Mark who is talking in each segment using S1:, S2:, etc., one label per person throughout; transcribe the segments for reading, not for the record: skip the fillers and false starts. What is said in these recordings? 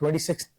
S1: 26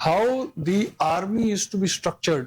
S2: how the army is to be structured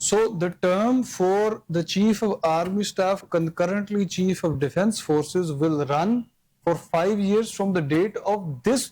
S2: So the term for the chief of army staff concurrently chief of defense forces will run for 5 years from the date of this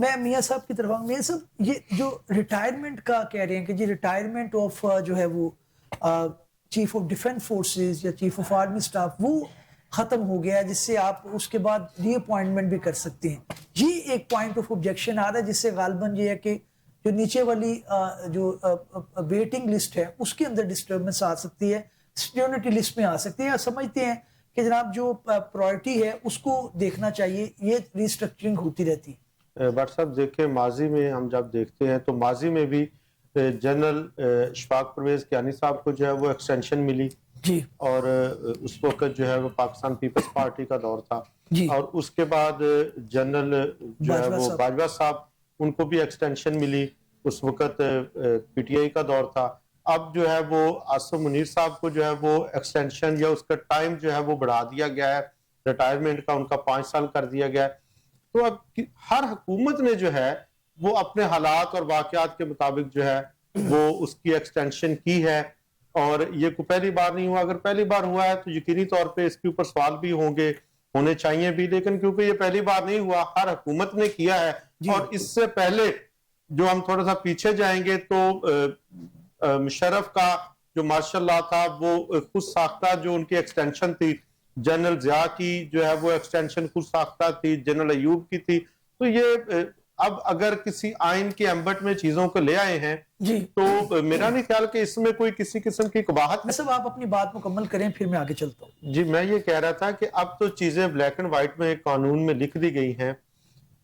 S3: میں میاں صاحب کی طرف آؤں. میاں صاحب یہ جو ریٹائرمنٹ کا کہہ رہے ہیں کہ جی ریٹائرمنٹ آف جو ہے وہ چیف آف ڈیفینس فورسز یا چیف آف آرمی اسٹاف وہ ختم ہو گیا جس سے آپ اس کے بعد ری اپوائنٹمنٹ بھی کر سکتے ہیں. یہ ایک پوائنٹ آف آبجیکشن آ رہا ہے جس سے غالباً یہ ہے کہ جو نیچے والی جو ویٹنگ لسٹ ہے اس کے اندر ڈسٹربنس آ سکتی ہے, سیکیورٹی لسٹ میں آ سکتی ہے, یا سمجھتے ہیں کہ جناب جو پرائورٹی ہے اس کو دیکھنا چاہیے, یہ ریسٹرکچرنگ ہوتی رہتی ہے.
S4: بٹ صاحب دیکھیں ماضی میں ہم جب دیکھتے ہیں تو ماضی میں بھی جنرل اشفاق پرویز کیانی صاحب کو جو ہے وہ ایکسٹینشن ملی
S3: جی,
S4: اور اس وقت جو ہے وہ پاکستان پیپلز پارٹی کا دور تھا
S3: جی,
S4: اور اس کے بعد جنرل جو ہے وہ باجوہ صاحب ان کو بھی ایکسٹینشن ملی, اس وقت پی ٹی آئی کا دور تھا. اب جو ہے وہ آصف منیر صاحب کو جو ہے وہ ایکسٹینشن یا اس کا ٹائم جو ہے وہ بڑھا دیا گیا ہے, ریٹائرمنٹ کا ان کا 5 سال کر دیا گیا ہے. تو اب ہر حکومت نے جو ہے وہ اپنے حالات اور واقعات کے مطابق جو ہے وہ اس کی ایکسٹینشن کی ہے, اور یہ کوئی پہلی بار نہیں ہوا. اگر پہلی بار ہوا ہے تو یقینی طور پہ اس کے اوپر سوال بھی ہوں گے, ہونے چاہیے بھی, لیکن کیونکہ یہ پہلی بار نہیں ہوا, ہر حکومت نے کیا ہے. اور اس سے پہلے جو ہم تھوڑا سا پیچھے جائیں گے تو مشرف کا جو مارشل لا تھا وہ خود ساختہ جو ان کی ایکسٹینشن تھی, جنرل ضیاء کی جو ہے وہ ایکسٹینشن خود ساختہ تھی, جنرل ایوب کی تھی. تو یہ اب اگر کسی آئین کے ایمبٹ میں چیزوں کو لے آئے ہیں
S3: جی,
S4: تو میرا نہیں خیال کہ اس میں کوئی کسی قسم کی قباحت ہے.
S3: صاحب آپ اپنی بات مکمل کریں پھر میں آگے چلتا ہوں.
S4: جی, میں یہ کہہ رہا تھا کہ اب تو چیزیں بلیک اینڈ وائٹ میں ایک قانون میں لکھ دی گئی ہیں.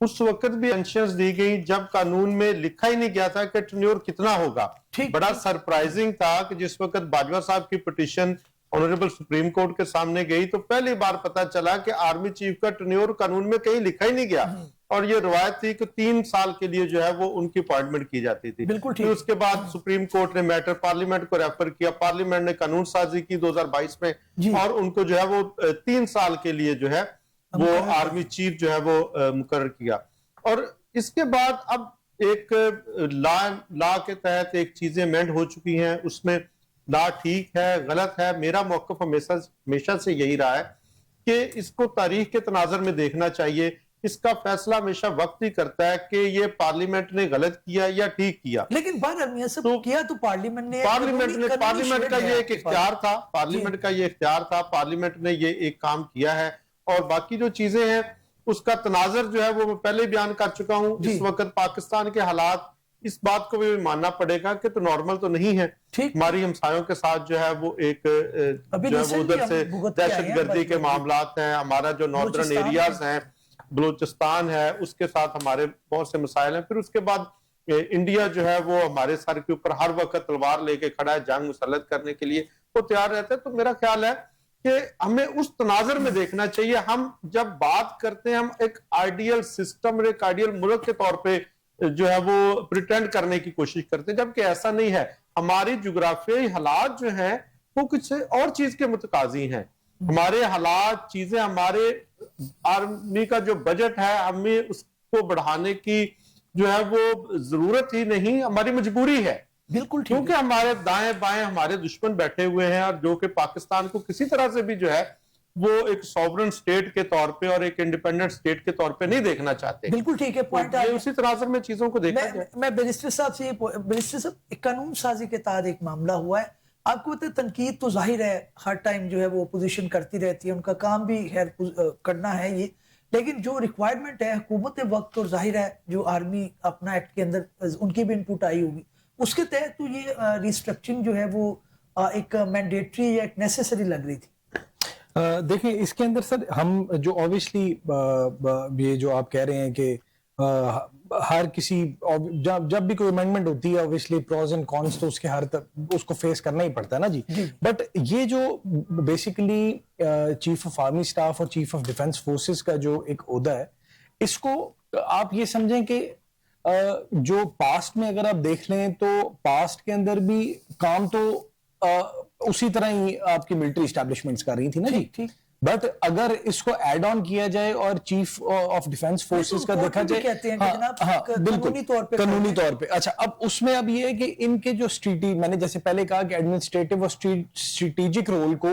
S4: اس وقت بھی انشنز دی گئی جب قانون میں لکھا ہی نہیں گیا تھا کہ ٹرنیور کتنا ہوگا. بڑا سرپرائزنگ تھا کہ جس وقت باجوہ صاحب کی پٹیشن آنریبل سپریم کورٹ کے سامنے گئی تو پہلی بار پتا چلا کہ آرمی چیف کا ٹرنیور قانون میں کہیں لکھا ہی نہیں گیا, اور یہ روایت تھی کہ 3 سال کے لیے جو ہے وہ ان کی اپوائنٹمنٹ کی جاتی تھی. پھر اس کے بعد سپریم کورٹ نے میٹر پارلیمنٹ کو ریفر کیا, پارلیمنٹ نے قانون سازی کی 2022 میں, اور ان کو جو ہے وہ 3 سال کے لیے جو ہے وہ آرمی چیف جو ہے وہ مقرر کیا. اور اس کے بعد اب ایک لا کے تحت ایک چیزیں امینڈ ہو چکی ہیں, اس میں لا ٹھیک ہے غلط ہے. میرا موقف ہمیشہ سے یہی رہا ہے کہ اس کو تاریخ کے تناظر میں دیکھنا چاہیے. اس کا فیصلہ ہمیشہ وقت ہی کرتا ہے کہ یہ پارلیمنٹ نے غلط کیا یا ٹھیک کیا.
S3: لیکن کیا تو پارلیمنٹ
S4: کا یہ ایک اختیار تھا, پارلیمنٹ کا یہ اختیار تھا, پارلیمنٹ نے یہ ایک کام کیا ہے. اور باقی جو چیزیں ہیں اس کا تناظر جو ہے وہ میں پہلے بیان کر چکا ہوں. اس وقت پاکستان کے حالات اس بات کو بھی ماننا پڑے گا کہ تو نارمل تو نہیں ہے. ہماری ہمسایوں کے ساتھ جو ہے وہ ایک جو ہے وہ ادھر سے دہشت گردی کے معاملات ہیں, ہمارا جو ناردرن ایریاز ہیں, بلوچستان ہے, اس کے ساتھ ہمارے بہت سے مسائل ہیں. پھر اس کے بعد انڈیا جو ہے وہ ہمارے سر کے اوپر ہر وقت تلوار لے کے کھڑا ہے, جنگ مسلط کرنے کے لیے وہ تیار رہتا ہے. تو میرا خیال ہے کہ ہمیں اس تناظر میں دیکھنا چاہیے. ہم جب بات کرتے ہیں ہم ایک آئیڈیل سسٹم, ایک آئیڈیل ملک کے طور پہ جو ہے وہ پریٹینڈ کرنے کی کوشش کرتے ہیں, جبکہ ایسا نہیں ہے. ہماری جغرافیائی حالات جو ہیں وہ کچھ اور چیز کے متقاضی ہیں. ہمارے حالات چیزیں, ہمارے آرمی کا جو بجٹ ہے ہمیں اس کو بڑھانے کی جو ہے وہ ضرورت ہی نہیں, ہماری مجبوری ہے.
S3: بالکل,
S4: کیونکہ ہمارے دائیں بائیں ہمارے دشمن بیٹھے ہوئے ہیں, اور جو کہ پاکستان کو کسی طرح سے بھی جو ہے وہ ایک سوورن سٹیٹ کے طور پہ اور ایک انڈیپینڈنٹ سٹیٹ کے طور پہ نہیں دیکھنا چاہتے.
S3: بالکل ٹھیک ہے, پوائنٹ
S4: اسی تناظر میں چیزوں کو دیکھا جائے.
S3: میں بیرسٹر صاحب سے بیرسٹر صاحب قانون سازی کے تحت ایک معاملہ ہوا ہے. آپ کو پتہ ہے تنقید تو ظاہر ہے ہر ٹائم جو ہے وہ اپوزیشن کرتی رہتی ہے, ان کا کام بھی خیر کرنا ہے یہ, لیکن جو ریکوائرمنٹ ہے حکومت وقت, اور ظاہر ہے جو آرمی اپنا ایکٹ کے اندر ان کی بھی انپوٹ آئی ہوگی, اس کے تحت تو یہ ریسٹرکچرنگ جو ہے وہ ایک مینڈیٹری یا ایک نیسیسری لگ رہی تھی.
S1: دیکھیں اس کے اندر سر ہم جو اوبیسلی یہ جو آپ کہہ رہے ہیں کہ ہر کسی جب بھی کوئی امینڈمنٹ ہوتی ہے اوبیسلی پروز اینڈ کونس تو اس کے اس کو فیس کرنا ہی پڑتا ہے نا جی. بٹ یہ جو basically chief of army staff اور چیف آف ڈیفینس فورسز کا جو ایک عہدہ ہے, اس کو آپ یہ سمجھیں کہ جو پاسٹ میں اگر آپ دیکھ لیں تو پاسٹ کے اندر بھی کام تو اسی طرح ہی آپ کی ملٹری اسٹیبلشمنٹس کر رہی تھی نا جی. بٹ اگر اس کو ایڈ آن کیا جائے اور چیف آف ڈیفینس فورسز کا دیکھا جائے, بالکل قانونی طور پہ. اچھا, اب اس میں اب یہ ہے کہ ان کے جو میں نے جیسے پہلے کہا کہ ایڈمنسٹریٹو اور اسٹریٹجک رول کو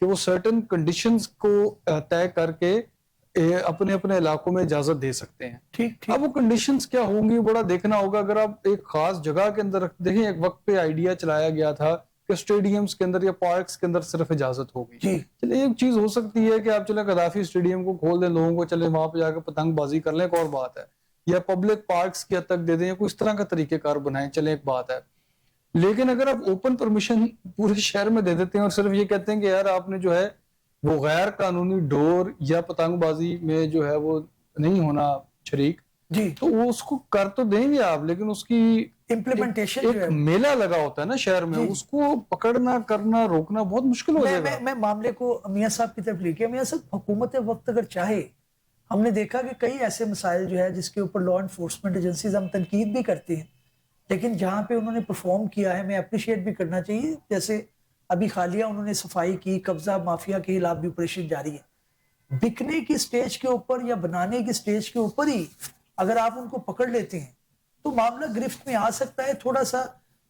S2: کہ وہ سرٹن کنڈیشنز کو طے کر کے اپنے اپنے علاقوں میں اجازت دے سکتے ہیں.
S3: ٹھیک
S2: اب وہ کنڈیشنز کیا ہوں گی بڑا دیکھنا ہوگا. اگر آپ ایک خاص جگہ کے اندر دیکھیں, ایک وقت پہ آئیڈیا چلایا گیا تھا کہ اسٹیڈیمز کے اندر یا پارکس کے اندر صرف اجازت ہوگی. چلے ایک چیز ہو سکتی ہے کہ آپ چلے قذافی اسٹیڈیم کو کھول دیں, لوگوں کو چلے وہاں پہ جا کے پتنگ بازی کر لیں, ایک اور بات ہے, یا پبلک پارکس کی حد تک دے دیں یا کوئی اس طرح کا طریقہ کار بنائیں, چلیں ایک بات ہے. لیکن اگر آپ اوپن پرمیشن پورے شہر میں دے دیتے ہیں اور صرف یہ کہتے ہیں کہ یار آپ نے جو ہے وہ غیر قانونی ڈور یا پتنگ بازی میں جو ہے وہ نہیں ہونا شریک, تو وہ اس کو کر تو دیں گے آپ, لیکن اس کی
S3: امپلیمنٹیشن
S2: ایک میلہ لگا ہوتا ہے نا شہر میں, اس کو پکڑنا کرنا روکنا بہت مشکل ہو جائے گا.
S3: میں معاملے کو میاں صاحب کی طرف لے کے, میاں صاحب حکومت وقت اگر چاہے, ہم نے دیکھا کہ کئی ایسے مسائل جو ہے جس کے اوپر لا انفورسمنٹ ایجنسیز ہم تنقید بھی کرتے ہیں, لیکن جہاں پہ انہوں نے پرفارم کیا ہے میں اپریشیٹ بھی کرنا چاہیے. جیسے ابھی حالیہ انہوں نے صفائی کی, قبضہ مافیا کے خلاف بھی آپریشن جاری ہے. بکنے کی سٹیج کے اوپر یا بنانے کی سٹیج کے اوپر ہی اگر آپ ان کو پکڑ لیتے ہیں تو معاملہ گرفت میں آ سکتا ہے. تھوڑا سا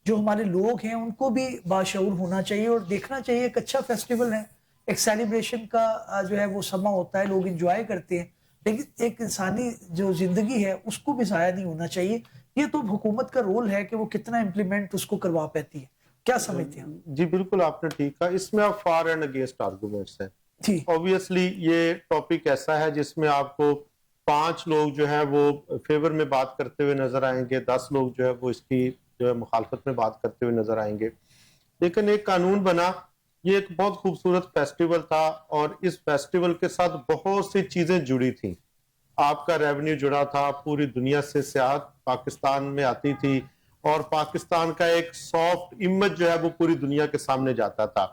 S3: جو ہمارے لوگ ہیں ان کو بھی باشعور ہونا چاہیے اور دیکھنا چاہیے. ایک اچھا فیسٹیول ہے, ایک سیلیبریشن کا جو ہے وہ سما ہوتا ہے, لوگ انجوائے کرتے ہیں, لیکن ایک انسانی جو زندگی ہے اس کو بھی ضائع نہیں ہونا چاہیے. یہ تو حکومت کا رول ہے کہ وہ کتنا امپلیمنٹ اس کو کروا پاتی ہے. کیا سمجھتے ہیں؟
S4: جی بالکل آپ نے ٹھیک کہا. اس میں آپ فار اینڈ اگینسٹ آرگومنٹس ہیں. اوبویسلی یہ ٹاپک ایسا ہے جس میں آپ کو 5 لوگ جو ہیں وہ فیور میں بات کرتے ہوئے نظر آئیں گے, 10 لوگ جو ہے وہ اس کی جو ہے مخالفت میں بات کرتے ہوئے نظر آئیں گے. لیکن ایک قانون بنا, یہ ایک بہت خوبصورت فیسٹیول تھا اور اس فیسٹیول کے ساتھ بہت سی چیزیں جڑی تھیں. آپ کا ریونیو جڑا تھا, پوری دنیا سے سیاحت پاکستان میں آتی تھی اور پاکستان کا ایک سافٹ امیج جو ہے وہ پوری دنیا کے سامنے جاتا تھا.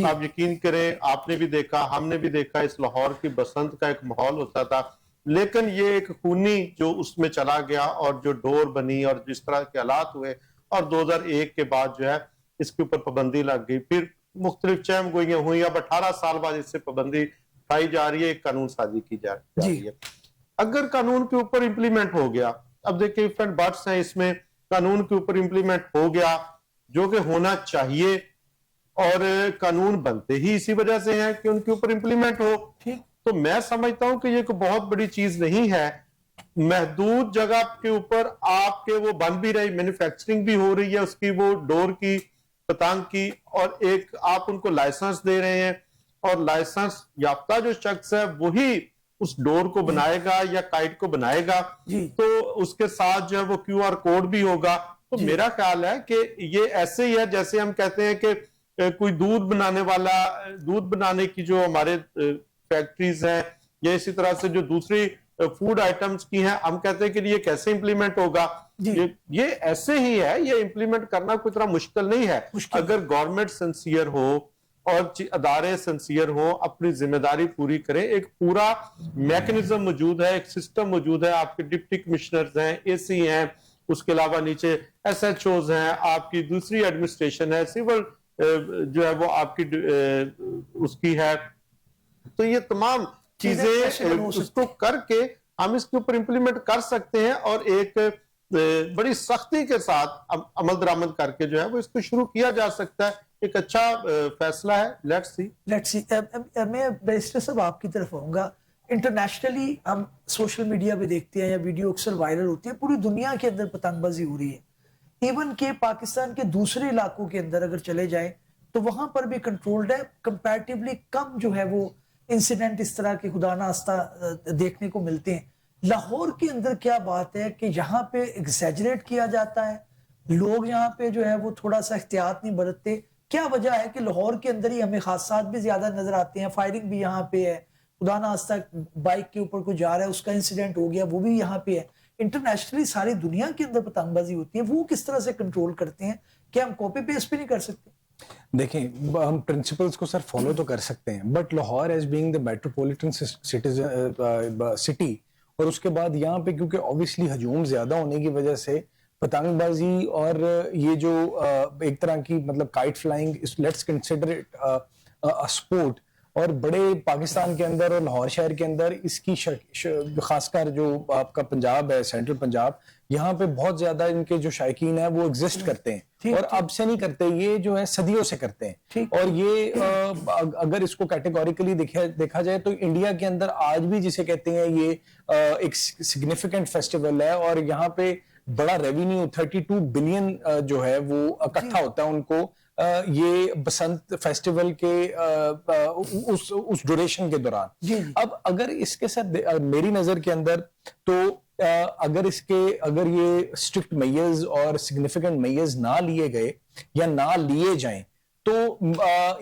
S4: آپ یقین کریں, آپ نے بھی دیکھا, ہم نے بھی دیکھا, اس لاہور کی بسنت کا ایک ماحول ہوتا تھا. لیکن یہ ایک خونی جو اس میں چلا گیا اور جو ڈور بنی اور جس طرح کے حالات ہوئے, اور 2001 کے بعد جو ہے اس کے اوپر پابندی لگ گئی. پھر مختلف چہم گوئیاں ہوئیں, اب 18 سال بعد اس سے پابندی اٹھائی جا رہی ہے, ایک قانون سازی کی جا رہی ہے. اگر قانون کے اوپر امپلیمنٹ ہو گیا, اب دیکھیں ایف اینڈ بٹس ہیں اس میں, قانون کے اوپر امپلیمنٹ ہو گیا جو کہ ہونا چاہیے, اور قانون بنتے ہی اسی وجہ سے ہیں کہ ان کے اوپر امپلیمنٹ ہو, تو میں سمجھتا ہوں کہ یہ کوئی بہت بڑی چیز نہیں ہے. محدود جگہ کے اوپر آپ کے وہ بن بھی رہی, مینوفیکچرنگ بھی ہو رہی ہے اس کی, وہ ڈور کی, پتنگ کی, اور ایک آپ ان کو لائسنس دے رہے ہیں, اور لائسنس یافتہ جو شخص ہے وہی اس ڈور کو بنائے گا یا کائٹ کو بنائے گا, تو اس کے ساتھ جو ہے وہ کیو آر کوڈ بھی ہوگا. تو میرا خیال ہے کہ یہ ایسے ہی ہے جیسے ہم کہتے ہیں کہ کوئی دودھ بنانے والا, دودھ بنانے کی جو ہمارے فیکٹریز ہیں یا اسی طرح سے جو دوسری فوڈ آئٹمز کی ہیں, ہم کہتے ہیں کہ یہ کیسے امپلیمنٹ ہوگا. یہ ایسے ہی ہے, یہ امپلیمنٹ کرنا کوئی اتنا مشکل نہیں ہے. اگر گورنمنٹ سنسیئر ہو اور ادارے سنسیئر ہو, اپنی ذمہ داری پوری کریں, ایک پورا میکنزم موجود ہے, ایک سسٹم موجود ہے. آپ کے ڈپٹی کمشنرز ہیں, اے سی ہیں, اس کے علاوہ نیچے ایس ایچ اوز ہیں, آپ کی دوسری ایڈمنسٹریشن ہے, سول جو ہے وہ آپ کی اس کی ہے. تو یہ تمام چیزیں اس کو کر کے ہم اس کے اوپر امپلیمنٹ کر سکتے ہیں, اور ایک بڑی سختی کے ساتھ عمل درآمد کر کے جو ہے وہ اس کو شروع کیا جا سکتا ہے. ایک اچھا فیصلہ ہے. Let's see.
S3: میں بیرسٹر صاحب آپ کی طرف آؤں گا. انٹرنیشنلی ہم سوشل میڈیا پہ دیکھتے ہیں یا ویڈیو اکثر وائرل ہوتی ہے, پوری دنیا کے اندر پتنگ بازی ہو رہی ہے. ایون کہ پاکستان کے دوسرے علاقوں کے اندر اگر چلے جائیں تو وہاں پر بھی کنٹرولڈ ہے, کمپیریٹیولی کم جو ہے وہ انسیڈنٹ اس طرح کے خدا ناخواستہ دیکھنے کو ملتے ہیں. لاہور کے اندر کیا بات ہے کہ یہاں پہ ایگزیجریٹ کیا جاتا ہے, لوگ یہاں پہ جو ہے وہ تھوڑا سا احتیاط نہیں برتتے. کیا وجہ ہے کہ لاہور کے اندر ہی ہمیں حادثات بھی زیادہ نظر آتے ہیں, فائرنگ بھی یہاں پہ ہے, خدا ناخواستہ بائک کے اوپر کوئی جا رہا ہے اس کا انسیڈنٹ ہو گیا, وہ بھی یہاں پہ ہے. انٹرنیشنلی ساری دنیا کے اندر پتنگ بازی ہوتی ہے, وہ کس طرح سے کنٹرول کرتے ہیں؟ کیا ہم کاپی پیسٹ بھی نہیں کر سکتے؟
S1: دیکھیں ہم پرنسپلز کو سر فالو تو کر سکتے ہیں, but Lahore as being the metropolitan city, اور اس کے بعد یہاں پہ کیونکہ اوبیسلی ہجوم زیادہ ہونے کی وجہ سے پتنگ بازی اور یہ جو ایک طرح کی مطلب kite flying, let's consider it sport, اور بڑے پاکستان کے اندر اور لاہور شہر کے اندر اس کی خاص کر جو آپ کا پنجاب ہے, سینٹرل پنجاب, یہاں پہ بہت زیادہ ان کے جو شائقین ہیں وہ ایگزسٹ کرتے ہیں اور اب سے نہیں کرتے, یہ جو ہے صدیوں سے کرتے ہیں. اور یہ اگر اس کو کیٹیگوریکلی دیکھا جائے تو انڈیا کے اندر آج بھی جسے کہتے ہیں یہ ایک سگنیفیکنٹ فیسٹیول ہے, اور یہاں پہ بڑا ریونیو 32 بلین جو ہے وہ اکٹھا ہوتا ہے ان کو یہ بسنت فیسٹیول کے اس ڈوریشن کے دوران. اب اگر اس کے ساتھ میری نظر کے اندر تو اگر یہ اسٹرکٹ میئرز اور سگنیفیکنٹ میئرز نہ لیے گئے یا نہ لیے جائیں تو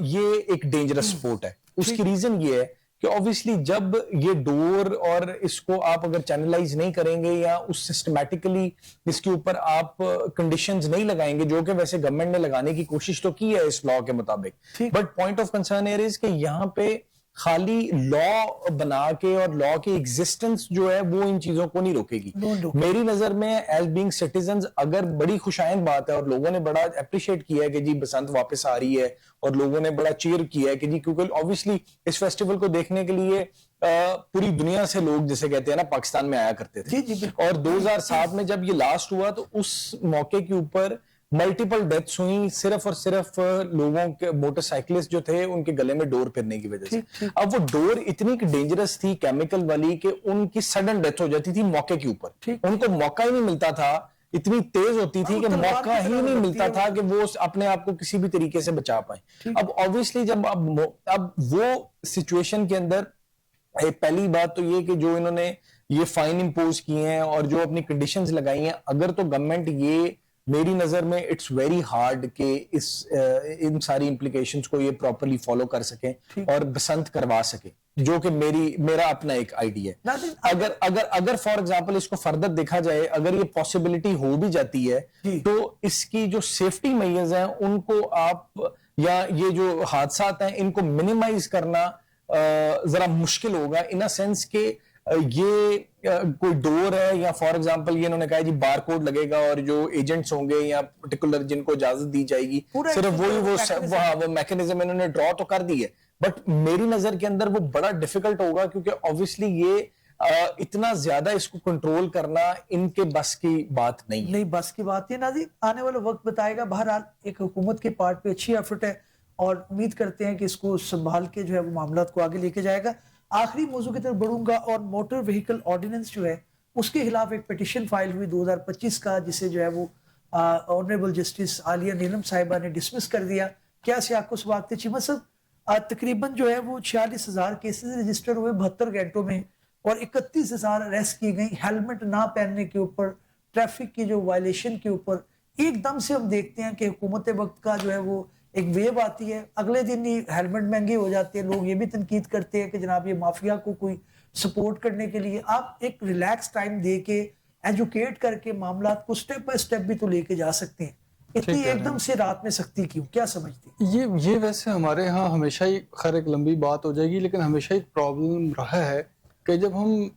S1: یہ ایک ڈینجرس سپورٹ ہے. اس کی ریزن یہ ہے کہ obviously جب یہ ڈور اور اس کو آپ اگر چینلائز نہیں کریں گے یا اس سسٹمیٹکلی اس کے اوپر آپ کنڈیشنز نہیں لگائیں گے, جو کہ ویسے گورنمنٹ نے لگانے کی کوشش تو کی ہے اس لا کے مطابق, بٹ پوائنٹ آف کنسرن ہے کہ یہاں پہ خالی لا بنا کے اور لا کی ایگزسٹنس جو ہے وہ ان چیزوں کو نہیں روکے گی. میری نظر میں ایز بینگ سٹیزنز اگر بڑی خوشائند بات ہے اور لوگوں نے بڑا اپریشیٹ کیا ہے کہ جی بسنت واپس آ رہی ہے اور لوگوں نے بڑا چیئر کیا ہے کہ جی, کیونکہ obviously اس فیسٹیول کو دیکھنے کے لیے پوری دنیا سے لوگ جسے کہتے ہیں نا پاکستان میں آیا کرتے تھے. اور 2007 میں جب یہ لاسٹ ہوا تو اس موقع کے اوپر ملٹیپل ڈیتھس ہوئی صرف اور صرف لوگوں کے موٹر سائیکلسٹ جو تھے ان کے گلے میں ڈور پھرنے کی وجہ سے. اب وہ ڈور اتنی ڈینجرس تھی کیمیکل والی کہ ان کی سڈن ڈیتھ ہو جاتی تھی موقع کے اوپر, ان کو موقع ہی نہیں ملتا تھا, اتنی تیز ہوتی تھی کہ موقع ہی نہیں ملتا تھا کہ وہ اپنے آپ کو کسی بھی طریقے سے بچا پائیں. اب obviously جب اب وہ سچویشن کے اندر پہلی بات تو یہ کہ جو انہوں نے یہ فائن امپوز کیے ہیں اور جو اپنی کنڈیشنز لگائی ہیں, اگر تو گورنمنٹ یہ میری نظر میں اٹس ویری ہارڈ کہ ان ساری امپلیکیشنز کو یہ پراپرلی فالو کر سکیں اور بسنت کروا سکیں, جو کہ میرا اپنا ایک آئیڈیا ہے. اگر فار ایگزامپل اس کو فردر دیکھا جائے, اگر یہ پاسبلٹی ہو بھی جاتی ہے تو اس کی جو سیفٹی میئرز ہیں ان کو آپ یا یہ جو حادثات ہیں ان کو منیمائز کرنا ذرا مشکل ہوگا, ان سینس کہ یہ کوئی ڈور ہے یا فار ایگزامپل یہ انہوں نے کہا جی بار کوڈ لگے گا اور جو ایجنٹس ہوں گے یا پرٹیکولر جن کو اجازت دی جائے گی صرف وہ میکینزم انہوں نے ڈرا تو کر دی ہے, بٹ میری نظر کے اندر وہ بڑا ڈیفیکلٹ ہوگا کیونکہ obviously یہ اتنا زیادہ اس کو کنٹرول کرنا ان کے بس کی بات نہیں
S3: بس کی بات ہے. ناظرین آنے والا وقت بتائے گا. بہرحال ایک حکومت کے پارٹ پہ اچھی ایفرٹ ہے اور امید کرتے ہیں کہ اس کو سنبھال کے جو ہے وہ معاملات کو آگے لے کے جائے گا. آخری موضوع کی طرف بڑھوں گا اور موٹر وہیکل آرڈیننس جو ہے اس کے خلاف ایک پیٹیشن فائل ہوئی 2025 کا, جسے جو ہے وہ آنریبل جسٹس عالیہ نیلم صاحبہ نے ڈسمس کر دیا. کیا سیاق و سباق تھے چیمہ صاحب؟ تقریباً جو ہے وہ 46,000 کیسز رجسٹر ہوئے 72 گھنٹوں میں اور 31,000 اریسٹ کی گئی ہیلمٹ نہ پہننے کے اوپر, ٹریفک کی جو وائلیشن کے اوپر. ایک دم سے ہم دیکھتے ہیں کہ حکومت وقت کا جو ہے وہ ایک ویو آتی ہے, اگلے دن ہی ہیلمٹ مہنگے ہو جاتے ہیں. لوگ یہ بھی تنقید کرتے ہیں کہ جناب یہ مافیا کو کوئی سپورٹ کرنے کے لیے آپ ایک ریلیکس ٹائم دے کے ایجوکیٹ کر کے معاملات کو سٹیپ بائی سٹیپ بھی تو لے کے جا سکتے ہیں. اتنی ایک دم سے رات میں سختی کیوں, کیا سمجھتے ہیں؟
S2: یہ ویسے ہمارے ہاں ہمیشہ ہی خیر ایک لمبی بات ہو جائے گی, لیکن ہمیشہ ایک پرابلم رہا ہے کہ جب ہم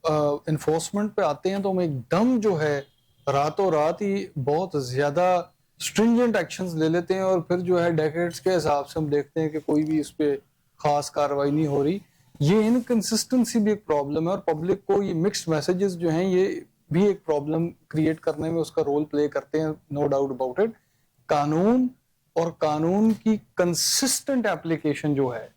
S2: انفورسمنٹ پہ آتے ہیں تو ہم ایک دم جو ہے راتوں رات ہی بہت زیادہ اسٹرنجنٹ ایکشنز لے لیتے ہیں اور پھر جو ہے ڈیکیڈز کے حساب سے ہم دیکھتے ہیں کہ کوئی بھی اس پہ خاص کارروائی نہیں ہو رہی. یہ انکنسسٹنسی بھی ایک پرابلم ہے اور پبلک کو یہ مکسڈ میسیجز جو ہیں یہ بھی ایک پرابلم کریٹ کرنے میں اس کا رول پلے کرتے ہیں, نو ڈاؤٹ اباؤٹ اٹ. قانون اور قانون کی کنسسٹنٹ اپلیکیشن جو ہے,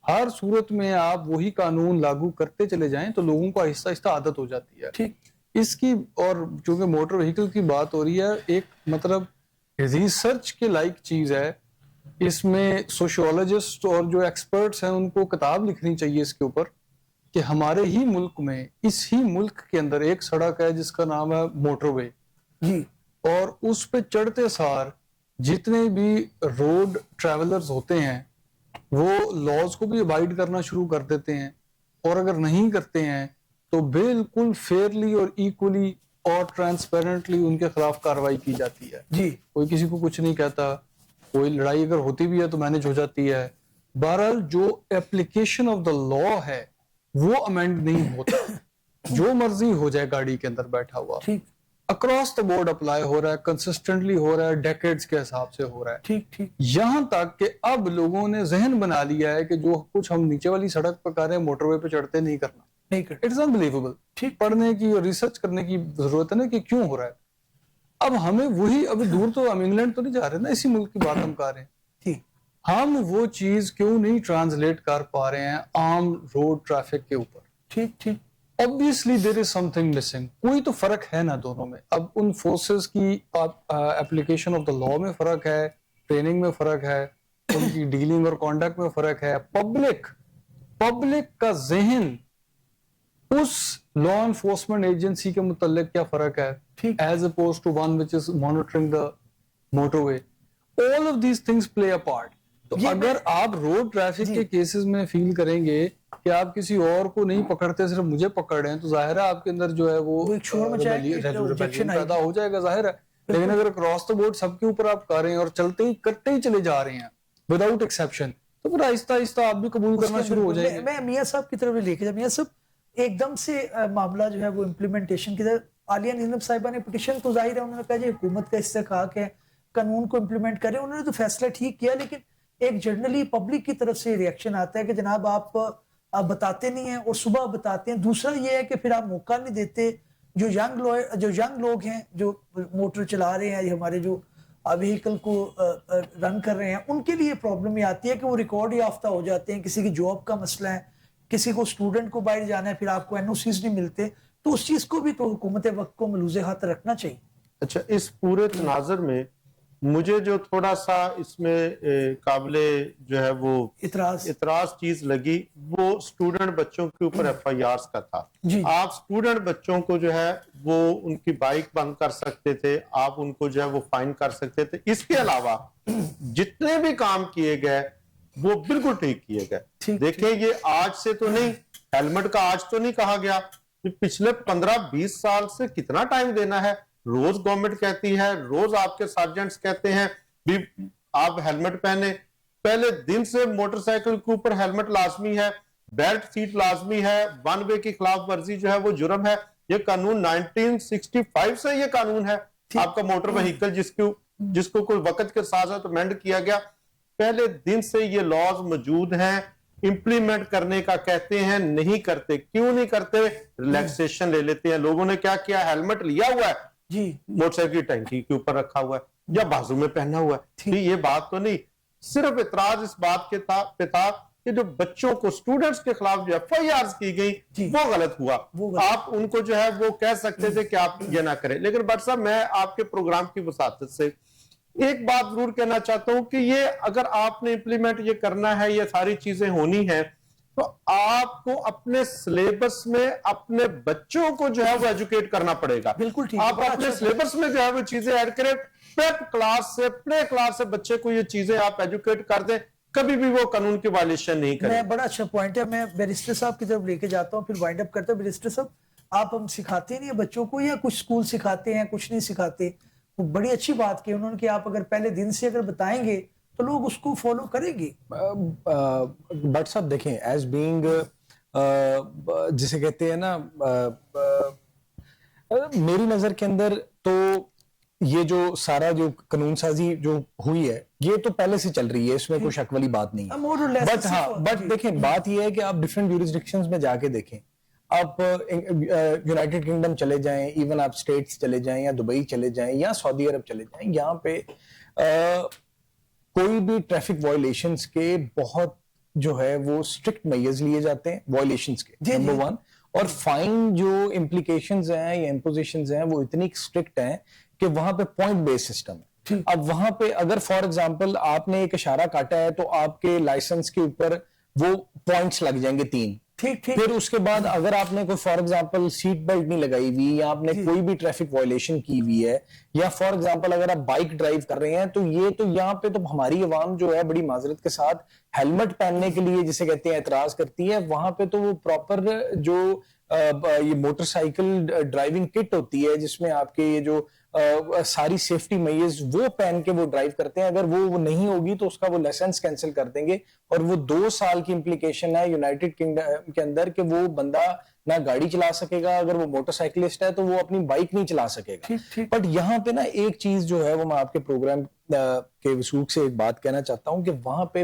S2: ہر صورت میں آپ وہی قانون لاگو کرتے چلے جائیں تو لوگوں کو آہستہ آہستہ عادت ہو جاتی ہے اس کی. اور چونکہ موٹر وہیکل کی بات ہو رہی ہے, ایک مطلب ریسرچ کے لائک چیز ہے. اس میں سوشیولوجسٹ اور جو ایکسپرٹس ہیں ان کو کتاب لکھنی چاہیے اس کے اوپر کہ ہمارے ہی ملک میں, اس ہی ملک کے اندر ایک سڑک ہے جس کا نام ہے موٹر وے جی, اور اس پہ چڑھتے سار جتنے بھی روڈ ٹریولرز ہوتے ہیں وہ لاز کو بھی ابائڈ کرنا شروع کر دیتے ہیں, اور اگر نہیں کرتے ہیں تو بالکل فیئرلی اور ایکولی اور ٹرانسپیرنٹلی ان کے خلاف کارروائی کی جاتی ہے جی. کوئی کسی کو کچھ نہیں کہتا, کوئی لڑائی اگر ہوتی بھی ہے تو مینج ہو جاتی ہے. بہرحال جو اپلیکیشن آف دا لا ہے وہ امینڈ نہیں ہوتا, جو مرضی ہو جائے گاڑی کے اندر بیٹھا ہوا اکراس دا بورڈ اپلائی ہو رہا ہے, کنسسٹنٹلی ہو رہا ہے, ڈیکیڈز کے حساب سے ہو رہا ہے. ٹھیک یہاں تک کہ اب لوگوں نے ذہن بنا لیا ہے کہ جو کچھ ہم نیچے والی سڑک پہ کر رہے ہیں موٹر وے پہ چڑھتے نہیں کرنا. It's unbelievable. ٹھیک, پڑھنے کی اور ریسرچ کرنے کی ضرورت ہے نا کہ کیوں ہو رہا ہے. اب ہمیں وہی ابھی دور تو ہم انگلینڈ تو نہیں جا رہے نا, اسی ملک کی بات ہم کر رہے ہیں.
S3: ٹھیک,
S2: ہم وہ چیز کیوں نہیں ٹرانسلیٹ کر پا رہے ہیں عام روڈ ٹریفک کے اوپر؟
S3: ٹھیک ٹھیک.
S2: obviously there is something missing. کوئی تو فرق ہے نا دونوں میں. اب ان فورسز کی اپلیکیشن آف دا لا میں فرق ہے, ٹریننگ میں فرق ہے, ان کی ڈیلنگ اور کانڈکٹ میں فرق ہے. پبلک کا ذہن اس لا انفورسمنٹ ایجنسی کے متعلق کیا فرق ہے as oppose to one which is monitoring the motorway. all of these things play a part. تو اگر آپ روڈ ٹریفک کے کیسز میں فیل کریں گے کہ آپ کسی اور کو نہیں پکڑتے, صرف مجھے پکڑ رہے ہیں, تو ظاہر ہے آپ کے اندر جو ہے وہ ریبیلیشن پیدا ہو جائے گا, ظاہر ہے. لیکن اگر اکراس دا بورڈ سب کے اوپر آپ کر رہے ہیں اور چلتے ہی کرتے ہی چلے جا رہے ہیں وداؤٹ ایکسیپشن, تو پھر آہستہ آہستہ آپ بھی قبول کرنا شروع ہو جائیں گے.
S3: میں میاں صاحب کی طرف لے کے جب میاں صاحب ایک دم سے معاملہ جو ہے وہ امپلیمنٹیشن کی طرف, عالیہ نیلم صاحبہ نے پٹیشن تو ظاہر ہے انہوں نے کہا جی حکومت کا استحقاق ہے قانون کو امپلیمنٹ کریں, انہوں نے تو فیصلہ ٹھیک کیا, لیکن ایک جنرلی پبلک کی طرف سے ریئیکشن آتا ہے کہ جناب آپ بتاتے نہیں ہیں اور صبح بتاتے ہیں. دوسرا یہ ہے کہ پھر آپ موقع نہیں دیتے جو ینگ لوگ ہیں جو موٹر چلا رہے ہیں, ہمارے جو وہیکل کو رن کر رہے ہیں, ان کے لیے پرابلم یہ آتی ہے کہ وہ ریکارڈ یافتہ ہو جاتے ہیں. کسی کی جاب کا مسئلہ ہے, کسی کو اسٹوڈنٹ کو باہر جانا ہے, پھر آپ کو این او سیز نہیں ملتے, تو اس چیز کو بھی تو حکومت وقت کو ملوز ہاتھ رکھنا چاہیے.
S4: اچھا, اس پورے تناظر میں مجھے جو تھوڑا سا اس میں قابل جو ہے وہ اعتراض چیز لگی وہ اسٹوڈنٹ بچوں کے اوپر ایف آئی آرز کا تھا. آپ اسٹوڈنٹ بچوں کو جو ہے وہ ان کی بائک بند کر سکتے تھے, آپ ان کو جو ہے وہ فائن کر سکتے تھے. اس کے علاوہ جتنے بھی کام کیے گئے وہ بالکل ٹھیک کیے گئے. دیکھیں یہ آج سے تو نہیں, ہیلمٹ کا آج تو نہیں کہا گیا, پچھلے 15-20 سال سے کتنا ٹائم دینا ہے. روز گورنمنٹ کہتی ہے, روز آپ کے سارجنٹس کہتے ہیں بھی آپ ہیلمٹ پہنے. پہلے دن سے موٹر سائیکل کے اوپر ہیلمٹ لازمی ہے, بیلٹ سیٹ لازمی ہے, ون وے کی خلاف ورزی جو ہے وہ جرم ہے. یہ قانون 1965 سے یہ قانون ہے آپ کا موٹر وہیکل, جس کو کوئی وقت کے ساتھ ساتھ امینڈ کیا گیا. پہلے دن سے یہ لاز موجود ہیں. امپلیمنٹ کرنے کا کہتے ہیں, نہیں کرتے. کیوں نہیں کرتے؟ ریلیکسیشن لے لیتے ہیں. لوگوں نے کیا کیا, ہیلمٹ لیا ہوا ہے جی موٹر سائیکل کی ٹینکی کے اوپر رکھا ہوا ہے یا بازو میں پہنا ہوا ہے. یہ بات تو نہیں, صرف اعتراض اس بات کے پہ تھا کہ جو بچوں کو اسٹوڈنٹس کے خلاف جو ایف آئی آرز کی گئی وہ غلط ہوا. آپ ان کو جو ہے وہ کہہ سکتے تھے کہ آپ یہ نہ کریں. لیکن بٹ صاحب میں آپ کے پروگرام کی وساطت سے ایک بات ضرور کہنا چاہتا ہوں کہ یہ اگر آپ نے امپلیمنٹ یہ کرنا ہے, یہ ساری چیزیں ہونی ہیں, تو آپ کو اپنے سلیبس میں اپنے بچوں کو جو ہے وہ ایجوکیٹ کرنا پڑے گا.
S3: بالکل ٹھیک,
S4: آپ اپنے سلیبس میں جو ہے وہ چیزیں ایڈ کریں. پریپ کلاس سے, پلے کلاس سے بچے کو یہ چیزیں آپ ایجوکیٹ کر دیں, کبھی بھی وہ قانون کی وائلیشن نہیں کریں.
S3: بڑا اچھا پوائنٹ ہے. میں بیرسٹر صاحب کی طرف لے کے جاتا ہوں, پھر وائنڈ اپ کرتا ہوں. بیرسٹر صاحب آپ ہم سکھاتے نہیں بچوں کو, یا کچھ سکول سکھاتے ہیں کچھ نہیں سکھاتے؟ بڑی اچھی بات کی انہوں نے کہ آپ اگر پہلے دن سے اگر بتائیں گے تو لوگ اس کو فالو کریں گے.
S1: بٹ صاحب دیکھیں, ایز بینگ جسے کہتے ہیں نا, میری نظر کے اندر تو یہ جو سارا جو قانون سازی جو ہوئی ہے یہ تو پہلے سے چل رہی ہے, اس میں کوئی شک والی بات نہیں ہے. بٹ دیکھیں بات یہ ہے کہ آپ ڈفرینٹ جورسڈکشنز میں جا کے دیکھیں, آپ یونائٹڈ کنگڈم چلے جائیں, ایون آپ اسٹیٹس چلے جائیں یا دبئی چلے جائیں یا سعودی عرب چلے جائیں, یہاں پہ کوئی بھی ٹریفک وائلیشنز کے بہت جو ہے وہ اسٹرکٹ میئرز لیے جاتے ہیں وائلیشنز کے, نمبر 1. اور فائن جو امپلیکیشنز ہیں یا امپوزیشنز ہیں وہ اتنی اسٹرکٹ ہیں کہ وہاں پہ پوائنٹ بیس سسٹم ہے. اب وہاں پہ اگر فار ایگزامپل آپ نے ایک اشارہ کاٹا ہے تو آپ کے لائسنس کے اوپر وہ پوائنٹس لگ جائیں گے 3. پھر اس کے بعد اگر آپ نے کوئی فار ایگزامپل سیٹ بیلٹ نہیں لگائی ہوئی, یا آپ نے کوئی بھی ٹریفک وائلیشن کی ہوئی ہے, یا فار ایگزامپل اگر آپ بائک ڈرائیو کر رہے ہیں, تو یہ تو یہاں پہ تو ہماری عوام جو ہے بڑی معذرت کے ساتھ ہیلمٹ پہننے کے لیے جسے کہتے ہیں اعتراض کرتی ہے. وہاں پہ تو وہ پراپر جو یہ موٹر سائیکل ڈرائیونگ کٹ ہوتی ہے جس میں آپ کے یہ جو ساری سیفٹی میئرز وہ پہن کے وہ ڈرائیو کرتے ہیں, اگر وہ نہیں ہوگی تو اس کا وہ لائسنس کینسل کر دیں گے. اور وہ 2 سال کی امپلیکیشن ہے یونائٹڈ کنگڈم کے اندر کہ وہ بندہ نہ گاڑی چلا سکے گا, اگر وہ موٹر سائیکلسٹ ہے تو وہ اپنی بائک نہیں چلا سکے گا. بٹ یہاں پہ نا ایک چیز جو ہے وہ میں آپ کے پروگرام کے وثوق سے ایک بات کہنا چاہتا ہوں کہ وہاں پہ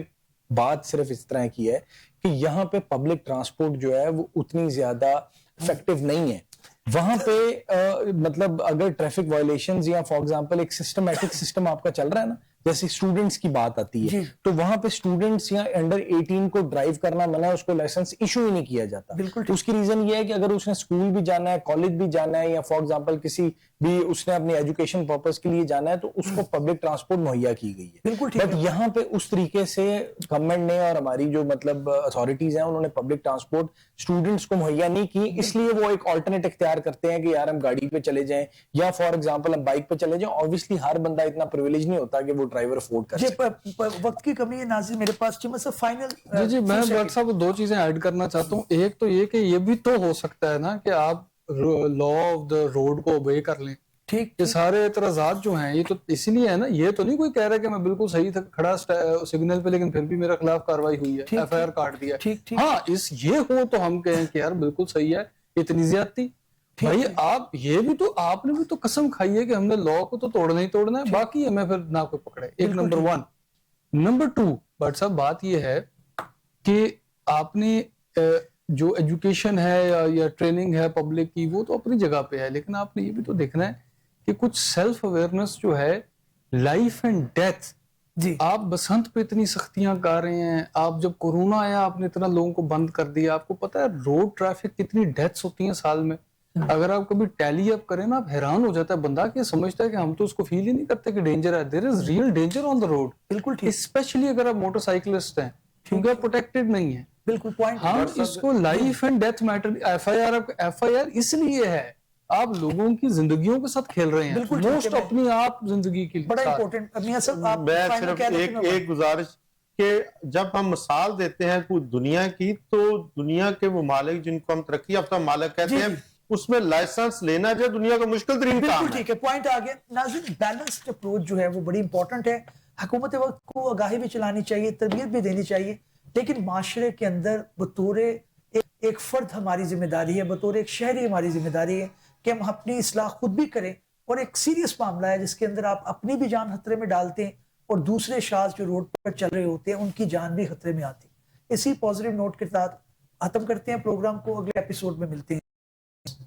S1: بات صرف اس طرح کی ہے کہ یہاں پہ پبلک ٹرانسپورٹ جو ہے وہ اتنی زیادہ افیکٹو نہیں ہے. وہاں پہ مطلب اگر ٹریفک وائلیشنز یا فار ایگزامپل ایک سسٹمیٹک سسٹم آپ کا چل رہا ہے نا, جیسے اسٹوڈنٹس کی بات آتی ہے, تو وہاں پہ اسٹوڈنٹس یا انڈر 18 کو ڈرائیو کرنا منع ہے, اس کو لائسنس ایشو ہی نہیں کیا جاتا. تو اس کی ریزن یہ ہے کہ اگر اس نے اسکول بھی جانا ہے, کالج بھی جانا ہے, یا فار ایگزامپل کسی بھی اس نے اپنی ایجوکیشن پرپز کے لیے جانا ہے, تو اس کو پبلک ٹرانسپورٹ مہیا کی گئی ہے. بٹ یہاں پہ اس طریقے سے گورنمنٹ نے اور ہماری جو مطلب اتھارٹیز ہیں انہوں نے پبلک ٹرانسپورٹ اسٹوڈنٹس کو مہیا نہیں کی, اس لیے وہ ایک آلٹرنیٹ اختیار کرتے ہیں کہ یار ہم گاڑی پہ چلے جائیں یا فار ایگزامپل ہم بائک پہ چلے جائیں. obviously ہر بندہ اتنا پریویلیج نہیں ہوتا کہ وہ ڈرائیور افورڈ کر سکے.
S3: وقت کی کمی ہے ناظرین, میرے پاس فائنل.
S2: جی میں ڈاکٹر صاحب دو چیزیں ایڈ کرنا چاہتا ہوں. ایک تو یہ کہ یہ بھی تو ہو سکتا ہے نا کہ آپ لا آف دا روڈ کو اوبے کر لیں.
S3: ٹھیک,
S2: یہ سارے اعتراضات جو ہیں یہ تو اسی لیے ہے نا, یہ تو نہیں کوئی کہہ رہا کہ میں بالکل صحیح تھا کھڑا سگنل پہ لیکن پھر بھی میرے خلاف کاروائی ہوئی ہے, ایف آئی آر کاٹ دیا. ہاں یہ ہو تو ہم کہیں کہ یار بالکل صحیح ہے, اتنی زیادتی. بھائی آپ یہ بھی تو آپ نے بھی تو قسم کھائی ہے کہ ہم نے لا کو تو توڑنا ہی توڑنا ہے, باقی ہمیں پھر نہ کوئی پکڑے. ایک نمبر 1. نمبر 2 بٹ صاحب بات یہ ہے کہ آپ نے جو ایجوکیشن ہے یا ٹریننگ ہے پبلک کی وہ تو اپنی جگہ پہ ہے, لیکن آپ نے یہ بھی تو دیکھنا ہے کہ کچھ سیلف اویئرنس جو ہے لائف اینڈ ڈیتھ. جی آپ بسنت پہ اتنی سختیاں کر رہے ہیں, آپ جب کورونا آیا آپ نے اتنا لوگوں کو بند کر دیا. آپ کو پتا ہے روڈ ٹریفک کتنی ڈیتھس ہوتی ہیں سال میں, اگر آپ کبھی ٹیلی اپ کریں نا آپ حیران ہو جاتا ہے بندہ کہ سمجھتا ہے کہ ہم تو اس کو فیل ہی نہیں کرتے کہ ڈینجر ہے. There is real danger on the road. بالکل ٹھیک, اسپیشلی اگر آپ موٹر سائیکلسٹ ہیں کیونکہ آپ پروٹیکٹڈ نہیں ہیں. بالکل پوائنٹ. ہم اس کو life and death matter, F I R اس لیے ہے آپ لوگوں کی زندگیوں کے ساتھ کھیل رہے ہیں, موسٹ اپنی آپ زندگی کے لیے. بڑا امپورٹنٹ.
S4: میں صرف ایک گزارش کہ جب ہم مثال دیتے ہیں کوئی دنیا کی, تو دنیا کے ممالک جن کو ہم ترقی یافتہ ممالک کہتے ہیں اس میں لائسنس لینا جو دنیا کا مشکل ترین کام ہے.
S3: ٹھیک ہے, پوائنٹ آ گیا. ناظرین بیلنسڈ اپروچ جو ہے وہ بڑی امپورٹنٹ ہے. حکومت وقت کو آگاہی بھی چلانی چاہیے, تربیت بھی دینی چاہیے, لیکن معاشرے کے اندر بطور ایک فرد ہماری ذمہ داری ہے, بطور ایک شہری ہماری ذمہ داری ہے کہ ہم اپنی اصلاح خود بھی کریں. اور ایک سیریس معاملہ ہے جس کے اندر آپ اپنی بھی جان خطرے میں ڈالتے ہیں اور دوسرے شاذ جو روڈ پر چل رہے ہوتے ہیں ان کی جان بھی خطرے میں آتی ہے. اسی پازیٹیو نوٹ کے ساتھ ختم کرتے ہیں پروگرام کو, اگلے ایپیسوڈ میں ملتے ہیں.